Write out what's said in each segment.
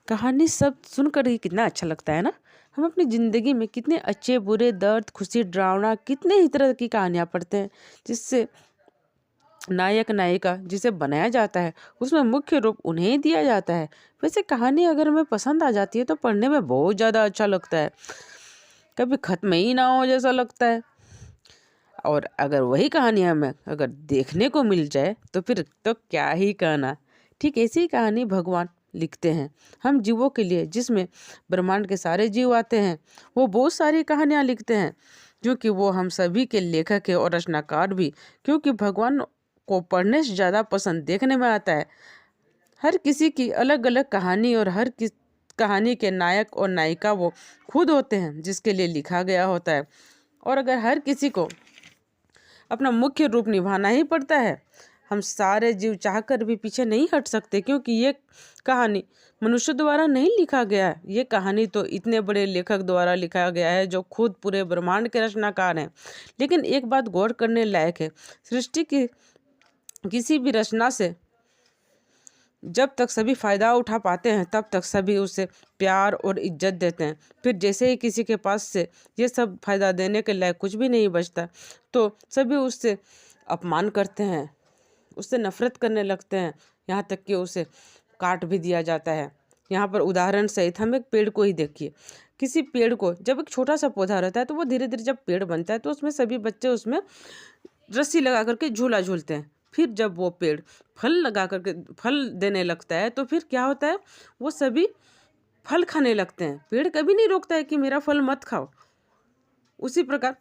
कहानी सब सुनकर ही कितना अच्छा लगता है ना। हम अपनी ज़िंदगी में कितने अच्छे बुरे, दर्द, खुशी, डरावना, कितने ही तरह की कहानियाँ पढ़ते हैं, जिससे नायक नायिका जिसे बनाया जाता है उसमें मुख्य रूप उन्हें ही दिया जाता है। वैसे कहानी अगर हमें पसंद आ जाती है तो पढ़ने में बहुत ज़्यादा अच्छा लगता है, कभी खत्म ही ना हो जैसा लगता है। और अगर वही कहानी हमें अगर देखने को मिल जाए तो फिर तो क्या ही कहना। ठीक ऐसी ही कहानी भगवान लिखते हैं हम जीवों के लिए, जिसमें ब्रह्मांड के सारे जीव आते हैं। वो बहुत सारी कहानियाँ लिखते हैं, क्योंकि वो हम सभी के लेखक है और रचनाकार भी, क्योंकि भगवान को पढ़ने से ज़्यादा पसंद देखने में आता है। हर किसी की अलग अलग कहानी और हर किस कहानी के नायक और नायिका वो खुद होते हैं जिसके लिए लिखा गया होता है। और अगर हर किसी को अपना मुख्य रूप निभाना ही पड़ता है, हम सारे जीव चाहकर भी पीछे नहीं हट सकते, क्योंकि ये कहानी मनुष्य द्वारा नहीं लिखा गया है। ये कहानी तो इतने बड़े लेखक द्वारा लिखा गया है जो खुद पूरे ब्रह्मांड के रचनाकार हैं। लेकिन एक बात गौर करने लायक है, सृष्टि की किसी भी रचना से जब तक सभी फायदा उठा पाते हैं तब तक सभी उसे प्यार और इज्जत देते हैं। फिर जैसे ही किसी के पास से ये सब फायदा देने के लायक कुछ भी नहीं बचता तो सभी उससे अपमान करते हैं, उससे नफरत करने लगते हैं, यहाँ तक कि उसे काट भी दिया जाता है। यहाँ पर उदाहरण सहित हम एक पेड़ को ही देखिए। किसी पेड़ को जब एक छोटा सा पौधा रहता है तो वो धीरे धीरे जब पेड़ बनता है तो उसमें सभी बच्चे उसमें रस्सी लगा करके झूला झूलते हैं। फिर जब वो पेड़ फल लगा करके फल देने लगता है तो फिर क्या होता है, वो सभी फल खाने लगते हैं। पेड़ कभी नहीं रोकता है कि मेरा फल मत खाओ। उसी प्रकार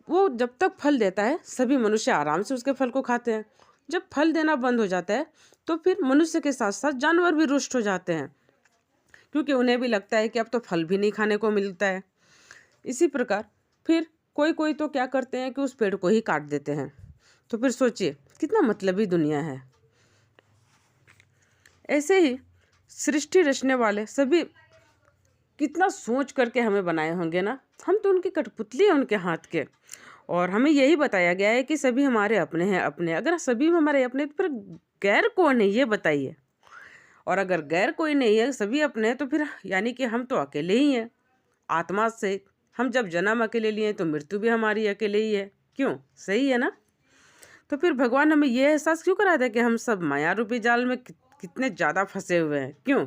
वो जब तक फल देता है सभी मनुष्य आराम से उसके फल को खाते हैं। जब फल देना बंद हो जाता है तो फिर मनुष्य के साथ साथ जानवर भी रुष्ट हो जाते हैं, क्योंकि उन्हें भी लगता है कि अब तो फल भी नहीं खाने को मिलता है। इसी प्रकार फिर कोई कोई तो क्या करते हैं कि उस पेड़ को ही काट देते हैं। तो फिर सोचिए कितना मतलबी दुनिया है। ऐसे ही सृष्टि रचने वाले सभी कितना सोच करके हमें बनाए होंगे ना। हम तो उनकी कठपुतली हैं उनके हाथ के। और हमें यही बताया गया है कि सभी हमारे अपने हैं अपने। अगर सभी हमारे अपने तो फिर गैर कौन है ये बताइए। और अगर गैर कोई नहीं है, सभी अपने हैं, तो फिर यानी कि हम तो अकेले ही हैं आत्मा से। हम जब जन्म अकेले लिए तो मृत्यु भी हमारी अकेले ही है। क्यों? सही है ना। तो फिर भगवान हमें ये एहसास क्यों कराता है कि हम सब माया रूपी जाल में कितने ज़्यादा फंसे हुए हैं। क्यों?